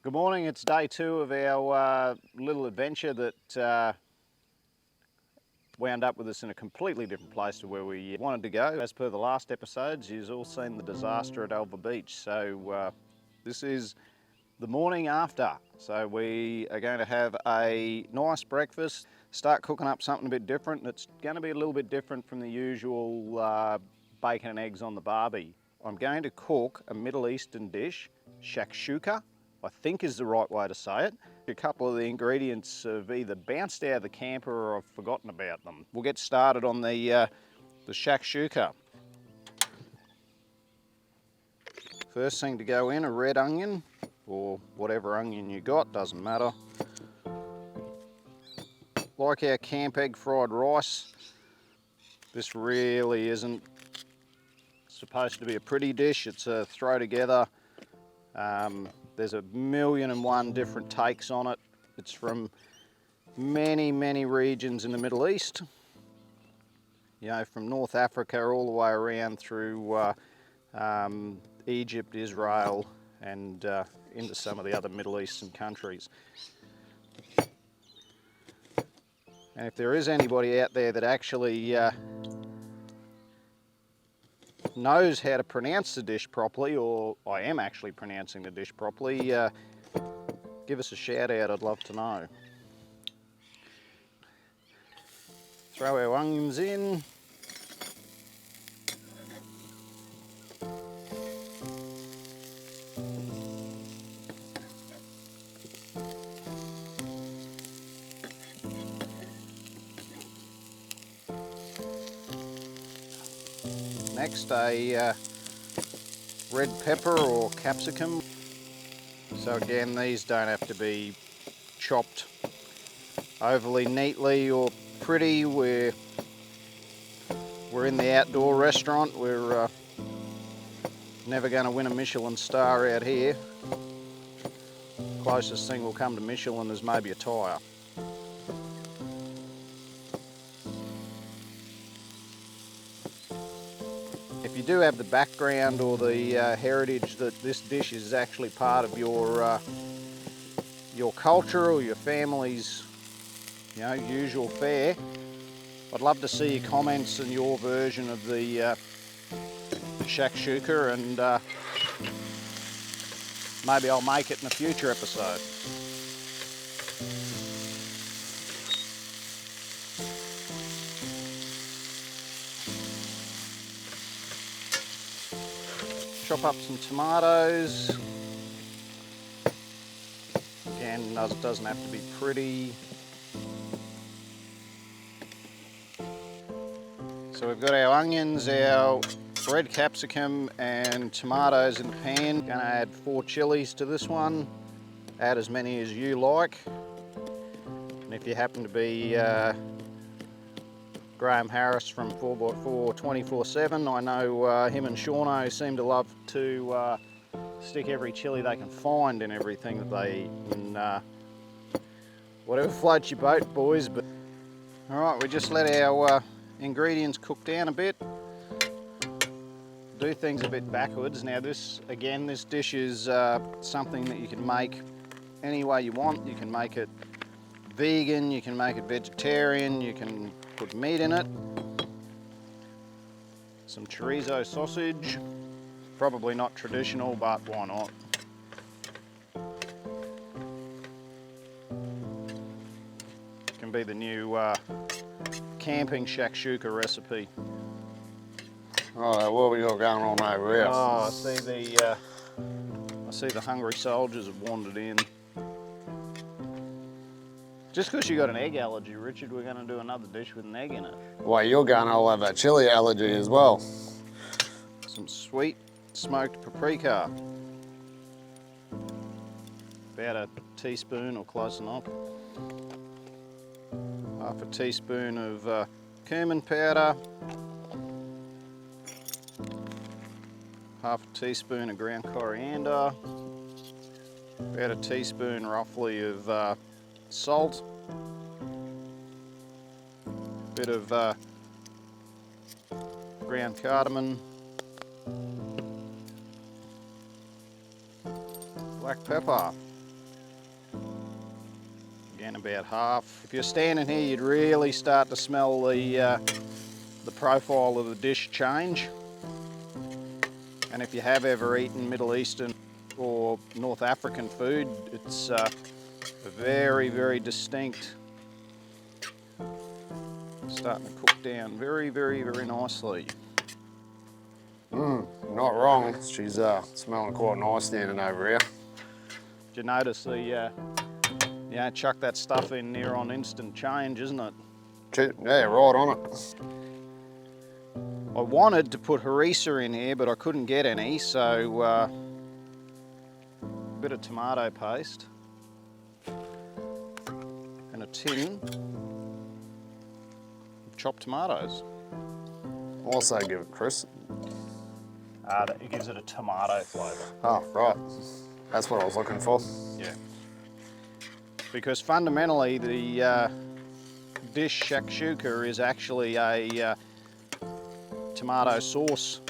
Good morning, it's day 2 of our little adventure that wound up with us in a completely different place to where we wanted to go. As per the last episodes, you've all seen the disaster at Alva Beach. So this is the morning after. So we are going to have a nice breakfast, start cooking up something a bit different. It's going to be a little bit different from the usual bacon and eggs on the barbie. I'm going to cook a Middle Eastern dish, shakshuka, I think is the right way to say it. A couple of the ingredients have either bounced out of the camper or I've forgotten about them. We'll get started on the shakshuka. First thing to go in, a red onion, or whatever onion you got, doesn't matter. Like our camp egg fried rice, this really isn't supposed to be a pretty dish. It's a throw together. There's 1,000,001 different takes on it. It's from many regions in the Middle East. You know, from North Africa all the way around through Egypt, Israel, and into some of the other Middle Eastern countries. And if there is anybody out there that actually knows how to pronounce the dish properly, or I am actually pronouncing the dish properly, give us a shout out, I'd love to know. Throw our onions in. Next, a red pepper or capsicum. So again, these don't have to be chopped overly neatly or pretty. We're in the outdoor restaurant. We're never going to win a Michelin star out here. Closest thing will come to Michelin is maybe a tyre. If you do have the background or the heritage that this dish is actually part of your culture or your family's, usual fare, I'd love to see your comments and your version of the shakshuka, and maybe I'll make it in a future episode. Chop up some tomatoes. Again, it doesn't have to be pretty. So we've got our onions, our red capsicum and tomatoes in the pan. Going to add 4 chilies to this one. Add as many as you like. And if you happen to be Graham Harris from 4x4 24/7, I know him and Shauno seem to love to stick every chili they can find in everything that they eat. And whatever floats your boat, boys. But all right, we just let our ingredients cook down a bit. Do things a bit backwards. Now this dish is something that you can make any way you want. You can make it vegan, you can make it vegetarian, you can put meat in it. Some chorizo sausage. Probably not traditional, but why not? Can be the new camping shakshuka recipe. Alright, what we got going on over here? Oh, I see the hungry soldiers have wandered in. Just because you got an egg allergy, Richard, we're going to do another dish with an egg in it. Well, you're going to have a chili allergy as well. Some sweet smoked paprika. About a teaspoon or close enough. Half a teaspoon of cumin powder. Half a teaspoon of ground coriander. About a teaspoon roughly of salt. Bit of ground cardamom. Black pepper. Again, about half. If you're standing here, you'd really start to smell the profile of the dish change. And if you have ever eaten Middle Eastern or North African food, it's a very, very distinct. Starting to cook down very, very, very nicely. Not wrong. She's smelling quite nice standing over here. Did you notice the, chuck that stuff in near on instant change, isn't it? Yeah, right on it. I wanted to put harissa in here, but I couldn't get any, so a bit of tomato paste and a tin of chopped tomatoes. Also give it Chris. It gives it a tomato flavour. Oh, right. That's what I was looking for. Yeah. Because fundamentally the dish shakshuka is actually a tomato sauce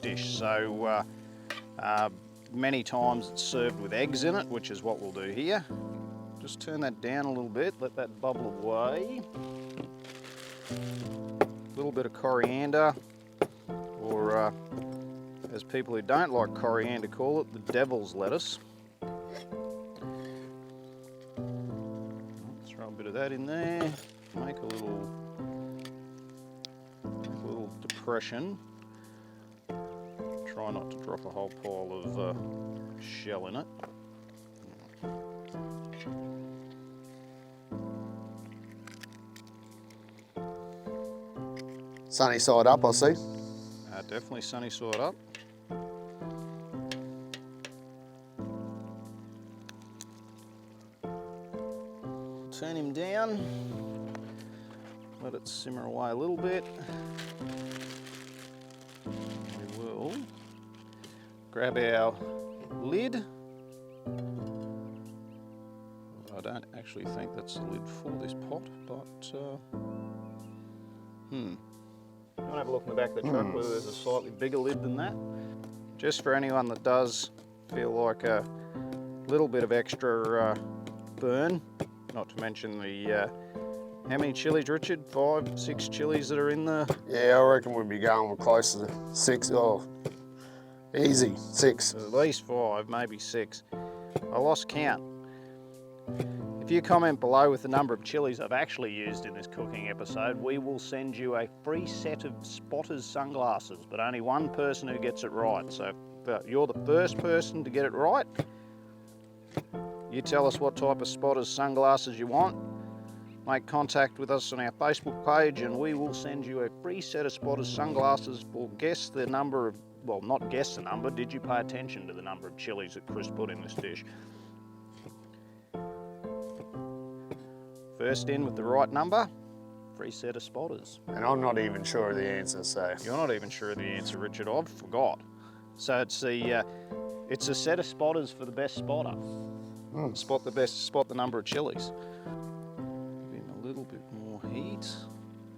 dish. So many times it's served with eggs in it, which is what we'll do here. Just turn that down a little bit, let that bubble away. A little bit of coriander, or as people who don't like coriander call it, the devil's lettuce. Throw a bit of that in there, make a little depression. Try not to drop a whole pile of shell in it. Sunny side up, I see. Definitely sunny side up. Turn him down, let it simmer away a little bit. We will grab our lid. I don't actually think that's the lid for this pot, but you want to have a look in the back of the truck whether there's a slightly bigger lid than that. Just for anyone that does feel like a little bit of extra burn, not to mention the, how many chilies, Richard? 5, 6 chilies that are in there? Yeah, I reckon we'd be going close to 6. Oh, easy, 6. At least 5, maybe 6. I lost count. If you comment below with the number of chilies I've actually used in this cooking episode, we will send you a free set of Spotter's sunglasses, but only one person who gets it right. So if you're the first person to get it right, you tell us what type of Spotter's sunglasses you want, make contact with us on our Facebook page, and we will send you a free set of Spotter's sunglasses for guess the number of, well, not guess the number, did you pay attention to the number of chilies that Chris put in this dish? First in with the right number, free set of Spotters. And I'm not even sure of the answer, so. You're not even sure of the answer, Richard. I forgot. So it's a set of Spotters for the best spotter. Spot the number of chilies. Give him a little bit more heat,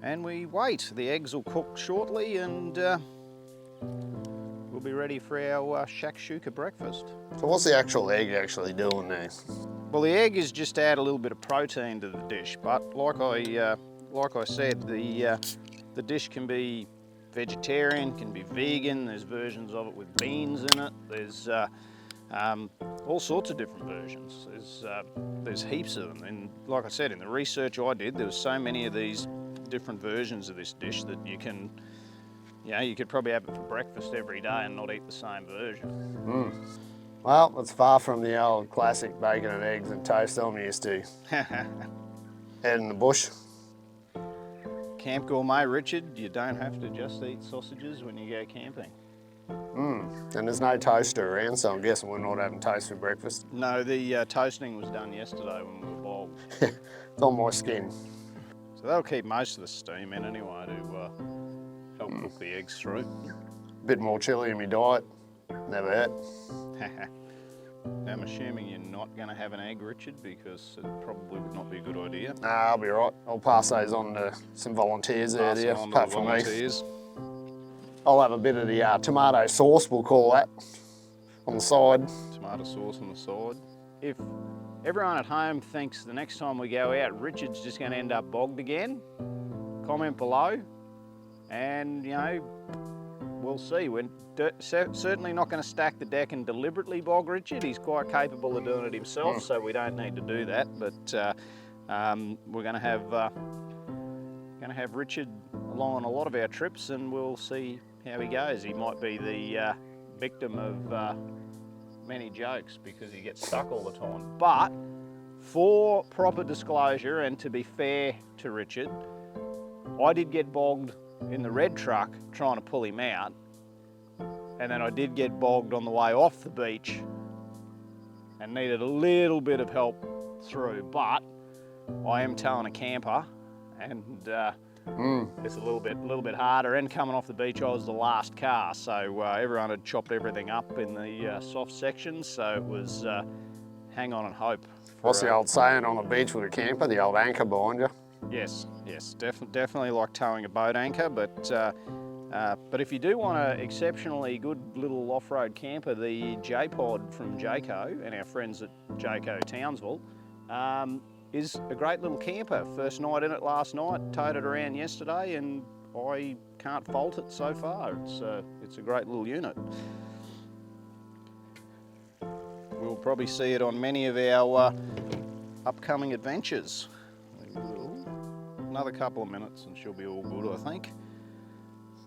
and we wait. The eggs will cook shortly, and we'll be ready for our shakshuka breakfast. So what's the actual egg actually doing there? Well, the egg is just to add a little bit of protein to the dish, but like I said, the dish can be vegetarian, can be vegan. There's versions of it with beans in it. There's all sorts of different versions. There's heaps of them, and like I said, in the research I did, there was so many of these different versions of this dish that you could probably have it for breakfast every day and not eat the same version. Well, it's far from the old classic bacon and eggs and toast I'm used to. Head in the bush. Camp gourmet, Richard, you don't have to just eat sausages when you go camping. And there's no toaster around, so I'm guessing we're not having toast for breakfast. No, the toasting was done yesterday when we were bowled. It's on my skin. So that'll keep most of the steam in anyway to help cook the eggs through. Bit more chili in my diet. Never had. I'm assuming you're not going to have an egg, Richard, because it probably would not be a good idea. Nah, I'll be right. I'll pass those on to some volunteers out there, apart from me. I'll have a bit of the tomato sauce, we'll call that, on the side. Tomato sauce on the side. if everyone at home thinks the next time we go out, Richard's just going to end up bogged again, comment below, and you know, we'll see. We're certainly not going to stack the deck and deliberately bog Richard. He's quite capable of doing it himself, so we don't need to do that. But we're going to have Richard along on a lot of our trips, and we'll see how he goes. He might be the victim of many jokes because he gets stuck all the time. But for proper disclosure and to be fair to Richard, I did get bogged in the red truck trying to pull him out, and then I did get bogged on the way off the beach and needed a little bit of help through, but I am towing a camper, and it's a little bit harder, and coming off the beach I was the last car, so everyone had chopped everything up in the soft sections, so it was hang on and hope. What's the old saying on the beach with a camper? The old anchor behind you? Yes, definitely like towing a boat anchor, but if you do want an exceptionally good little off-road camper, the J-Pod from Jayco and our friends at Jayco Townsville is a great little camper. First night in it last night, towed it around yesterday, and I can't fault it so far. It's a great little unit. We'll probably see it on many of our upcoming adventures. Another couple of minutes and she'll be all good, I think.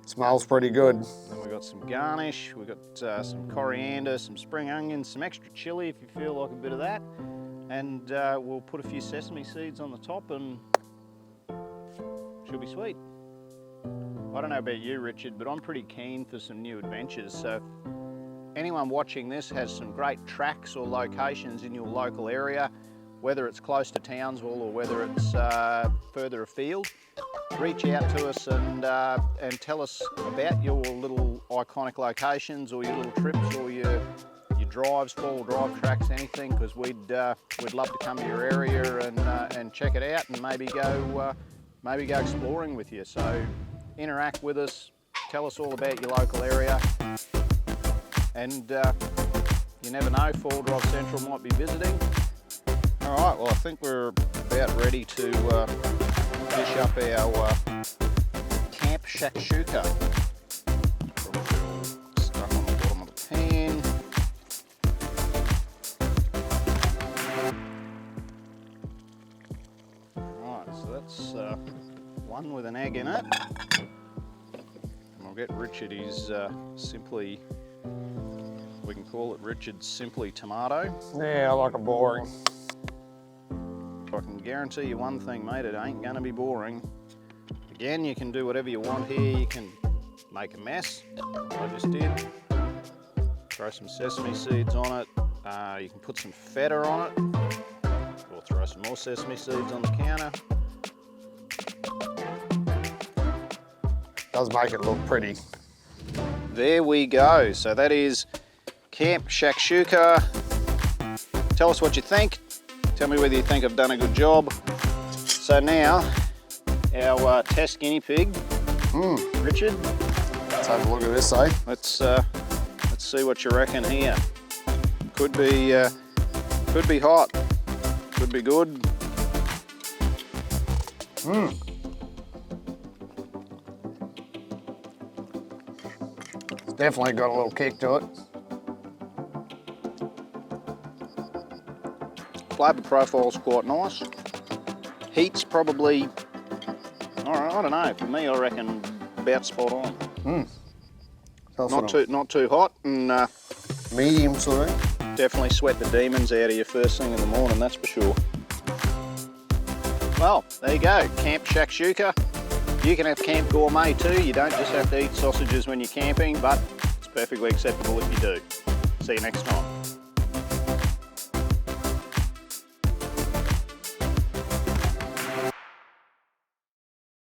Smells pretty good. Then we've got some garnish, we've got some coriander, some spring onions, some extra chilli if you feel like a bit of that. And we'll put a few sesame seeds on the top and she'll be sweet. I don't know about you, Richard, but I'm pretty keen for some new adventures. So if anyone watching this has some great tracks or locations in your local area, whether it's close to Townsville or whether it's further afield, reach out to us and tell us about your little iconic locations or your little trips or your drives, four-wheel drive tracks, anything, because we'd love to come to your area and check it out and maybe go exploring with you. So interact with us, tell us all about your local area, and you never know, Four-Wheel Drive Central might be visiting. All right, well, I think we're about ready to dish up our Camp Shakshuka. Stuff on the bottom of the pan. All right, so that's one with an egg in it. And I'll get Richard his simply, we can call it Richard's Simply Tomato. Yeah, I like it boring. I can guarantee you one thing, mate, it ain't gonna be boring. Again, you can do whatever you want here. You can make a mess, I just did. Throw some sesame seeds on it. You can put some feta on it, or throw some more sesame seeds on the counter. Does make it look pretty. There we go. So that is Camp Shakshuka. Tell us what you think. Tell me whether you think I've done a good job. So now, our test guinea pig, Richard. Let's have a look at this, eh? Let's see what you reckon here. Could be hot. Could be good. It's definitely got a little kick to it. Flavour profile's quite nice. Heat's probably, I don't know, for me I reckon about spot on. Not too hot, and medium sort of. definitely sweat the demons out of you first thing in the morning, that's for sure. Well, there you go, Camp Shakshuka. You can have Camp Gourmet too. You don't just have to eat sausages when you're camping, but it's perfectly acceptable if you do. See you next time.